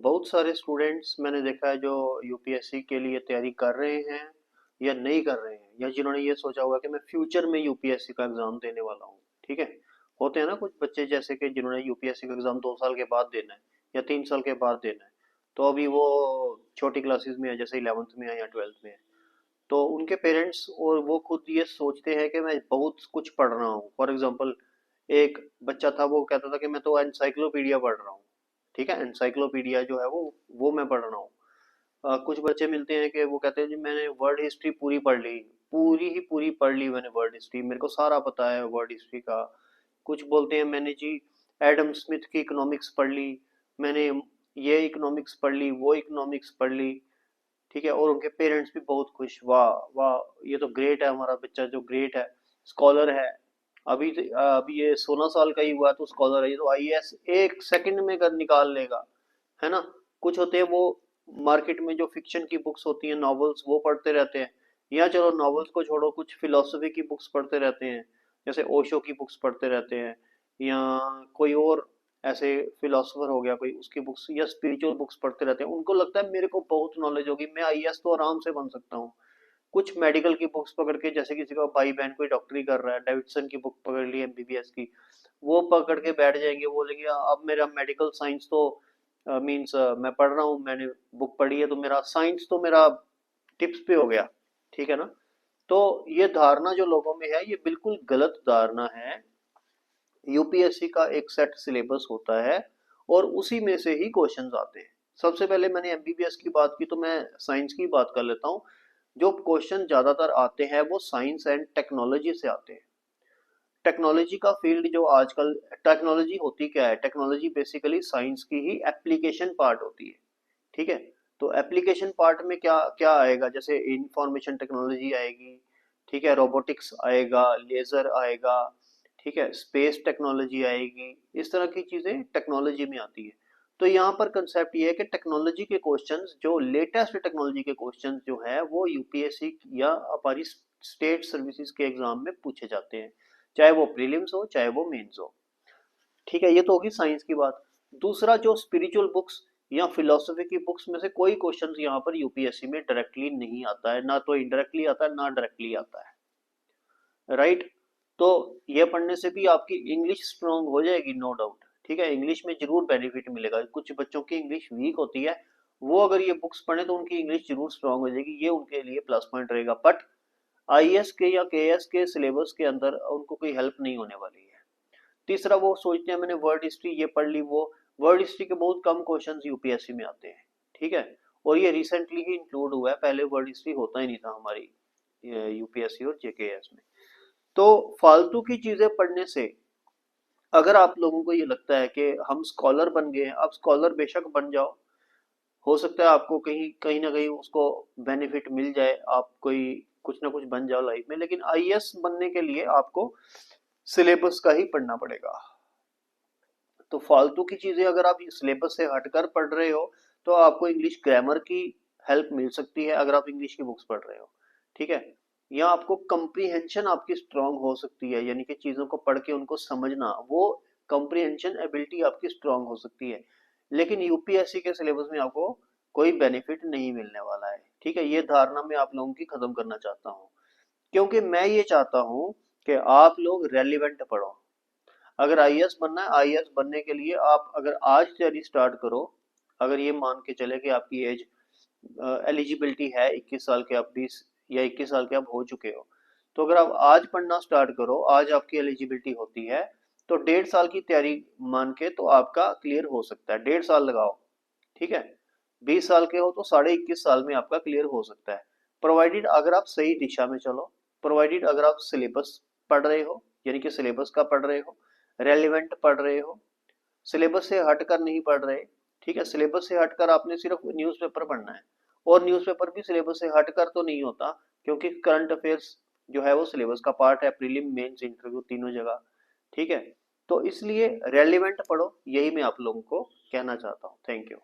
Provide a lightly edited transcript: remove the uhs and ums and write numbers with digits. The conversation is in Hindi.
बहुत सारे स्टूडेंट्स मैंने देखा है जो यूपीएससी के लिए तैयारी कर रहे हैं या नहीं कर रहे हैं, या जिन्होंने ये सोचा हुआ कि मैं फ्यूचर में यूपीएससी का एग्जाम देने वाला हूँ। ठीक है, होते हैं ना कुछ बच्चे जैसे कि जिन्होंने यूपीएससी का एग्जाम 2 साल के बाद देना है या 3 साल के बाद देना है। तो अभी वो छोटी क्लासेस में है, जैसे 11th में है या 12th में है। तो उनके पेरेंट्स और वो खुद ये सोचते हैं कि मैं बहुत कुछ पढ़ रहा हूँ। फॉर एग्जाम्पल, एक बच्चा था वो कहता था कि मैं तो एनसाइक्लोपीडिया पढ़ रहा हूँ। ठीक है, एनसाइक्लोपीडिया जो है वो मैं पढ़ रहा हूँ। कुछ बच्चे मिलते हैं कि वो कहते हैं जी मैंने वर्ल्ड हिस्ट्री पूरी पढ़ ली, पूरी ही पूरी पढ़ ली मैंने वर्ल्ड हिस्ट्री, मेरे को सारा पता है वर्ल्ड हिस्ट्री का। कुछ बोलते हैं मैंने जी एडम स्मिथ की इकोनॉमिक्स पढ़ ली, मैंने ये इकोनॉमिक्स पढ़ ली, वो इकोनॉमिक्स पढ़ ली। ठीक है, और उनके पेरेंट्स भी बहुत खुश, वाह वाह, ये तो ग्रेट है, हमारा बच्चा जो ग्रेट है, स्कॉलर है। अभी ये 16 साल का ही हुआ तो स्कॉलर है, ये तो आईएएस 1 सेकंड में कर निकाल लेगा, है ना। कुछ होते हैं वो मार्केट में जो फिक्शन की बुक्स होती हैं, नॉवेल्स, वो पढ़ते रहते हैं। या चलो नॉवेल्स को छोड़ो, कुछ फिलोसफी की बुक्स पढ़ते रहते हैं, जैसे ओशो की बुक्स पढ़ते रहते हैं, या कोई और ऐसे फिलोसोफर हो गया कोई, उसकी बुक्स या स्पिरिचुअल बुक्स पढ़ते रहते हैं। उनको लगता है मेरे को बहुत नॉलेज होगी, मैं आईएएस तो आराम से बन सकता हूँ। कुछ मेडिकल की बुक्स पकड़ के, जैसे किसी का भाई बहन कोई डॉक्टरी कर रहा है, डेविडसन की बुक पकड़ ली एमबीबीएस की, वो पकड़ के बैठ जाएंगे, बोलेंगे अब मेरा मेडिकल साइंस तो मींस मैं पढ़ रहा हूँ, मैंने बुक पढ़ी है तो मेरा साइंस तो मेरा टिप्स पे हो गया। ठीक है ना। तो ये धारणा जो लोगों में है ये बिल्कुल गलत धारणा है। यूपीएससी का एक सेट सिलेबस होता है और उसी में से ही क्वेश्चंस आते हैं। सबसे पहले मैंने एमबीबीएस की बात की तो मैं साइंस की बात कर लेता हूँ। जो क्वेश्चन ज्यादातर आते हैं वो साइंस एंड टेक्नोलॉजी से आते हैं। टेक्नोलॉजी का फील्ड जो आजकल, टेक्नोलॉजी होती क्या है, टेक्नोलॉजी बेसिकली साइंस की ही एप्लीकेशन पार्ट होती है। ठीक है, तो एप्लीकेशन पार्ट में क्या क्या आएगा, जैसे इंफॉर्मेशन टेक्नोलॉजी आएगी, ठीक है, रोबोटिक्स आएगा, लेजर आएगा, ठीक है, स्पेस टेक्नोलॉजी आएगी, इस तरह की चीजें टेक्नोलॉजी में आती है। तो यहाँ पर कंसेप्ट ये है कि टेक्नोलॉजी के क्वेश्चंस, जो लेटेस्ट टेक्नोलॉजी के क्वेश्चंस जो है वो यूपीएससी या हमारी स्टेट सर्विसेज के एग्जाम में पूछे जाते हैं, चाहे वो प्रीलिम्स हो चाहे वो मेंस हो। ठीक है, ये तो होगी साइंस की बात। दूसरा, जो स्पिरिचुअल बुक्स या फिलोसफी की बुक्स में से कोई क्वेश्चंस यहाँ पर यूपीएससी में डायरेक्टली नहीं आता है, ना तो इनडायरेक्टली आता है ना डायरेक्टली आता है। राइट। तो ये पढ़ने से भी आपकी इंग्लिश स्ट्रांग हो जाएगी, नो डाउट। ठीक है, इंग्लिश में जरूर बेनिफिट मिलेगा। कुछ बच्चों की इंग्लिश वीक होती है, वो अगर ये बुक्स पढ़े तो उनकी इंग्लिश जरूर स्ट्रांग हो जाएगी, ये उनके लिए प्लस पॉइंट रहेगा। बट आईएएस के या केएएस के सिलेबस के अंदर उनको कोई हेल्प नहीं होने वाली है। तीसरा, वो सोचते हैं मैंने वर्ल्ड हिस्ट्री ये पढ़ ली, वो वर्ल्ड हिस्ट्री के बहुत कम क्वेश्चंस यूपीएससी में आते हैं। ठीक है, और ये रिसेंटली ही इंक्लूड हुआ है, पहले वर्ल्ड हिस्ट्री होता ही नहीं था हमारी यूपीएससी और जेकेएस में। तो फालतू की चीजें पढ़ने से, अगर आप लोगों को ये लगता है कि हम स्कॉलर बन गए हैं, आप स्कॉलर बेशक बन जाओ, हो सकता है आपको कहीं कहीं ना कहीं उसको बेनिफिट मिल जाए, आप कोई कुछ ना कुछ बन जाओ लाइफ में, लेकिन आईएएस बनने के लिए आपको सिलेबस का ही पढ़ना पड़ेगा। तो फालतू की चीजें अगर आप सिलेबस से हटकर पढ़ रहे हो तो आपको इंग्लिश ग्रामर की हेल्प मिल सकती है, अगर आप इंग्लिश की बुक्स पढ़ रहे हो। ठीक है, या आपको कंप्रीहेंशन आपकी स्ट्रांग हो सकती है, यानी कि चीजों को पढ़ के उनको समझना, वो कंप्रीहेंशन एबिलिटी आपकी स्ट्रांग हो सकती है। लेकिन यूपीएससी के सिलेबस में आपको कोई बेनिफिट नहीं मिलने वाला है। ठीक है, ये धारणा मैं आप लोगों की खत्म करना चाहता हूँ, क्योंकि मैं ये चाहता हूँ कि आप लोग रेलिवेंट पढ़ो। अगर आईएएस बनना है, आईएएस बनने के लिए आप अगर आज तैयारी स्टार्ट करो, अगर ये मान के चले कि आपकी एज एलिजिबिलिटी है 21 साल के, आप 20 या 21 साल के आप हो चुके हो, तो अगर आप आज पढ़ना स्टार्ट करो, आज आपकी एलिजिबिलिटी होती है, तो 1.5 साल की तैयारी मान के तो आपका क्लियर हो सकता है। 1.5 साल लगाओ। ठीक है, 20 साल के हो तो 21.5 साल में आपका क्लियर हो सकता है, प्रोवाइडेड अगर आप सही दिशा में चलो, प्रोवाइडेड अगर आप सिलेबस पढ़ रहे हो, यानी कि सिलेबस का पढ़ रहे हो, रेलिवेंट पढ़ रहे हो, सिलेबस से हटकर नहीं पढ़ रहे। ठीक है, सिलेबस से हटकर आपने सिर्फ न्यूज़पेपर पढ़ना है, और न्यूज़पेपर भी सिलेबस से हटकर तो नहीं होता, क्योंकि करंट अफेयर्स जो है वो सिलेबस का पार्ट है, प्रीलिम मेंस इंटरव्यू तीनों जगह। ठीक है, तो इसलिए रेलिवेंट पढ़ो, यही मैं आप लोगों को कहना चाहता हूँ। Thank you.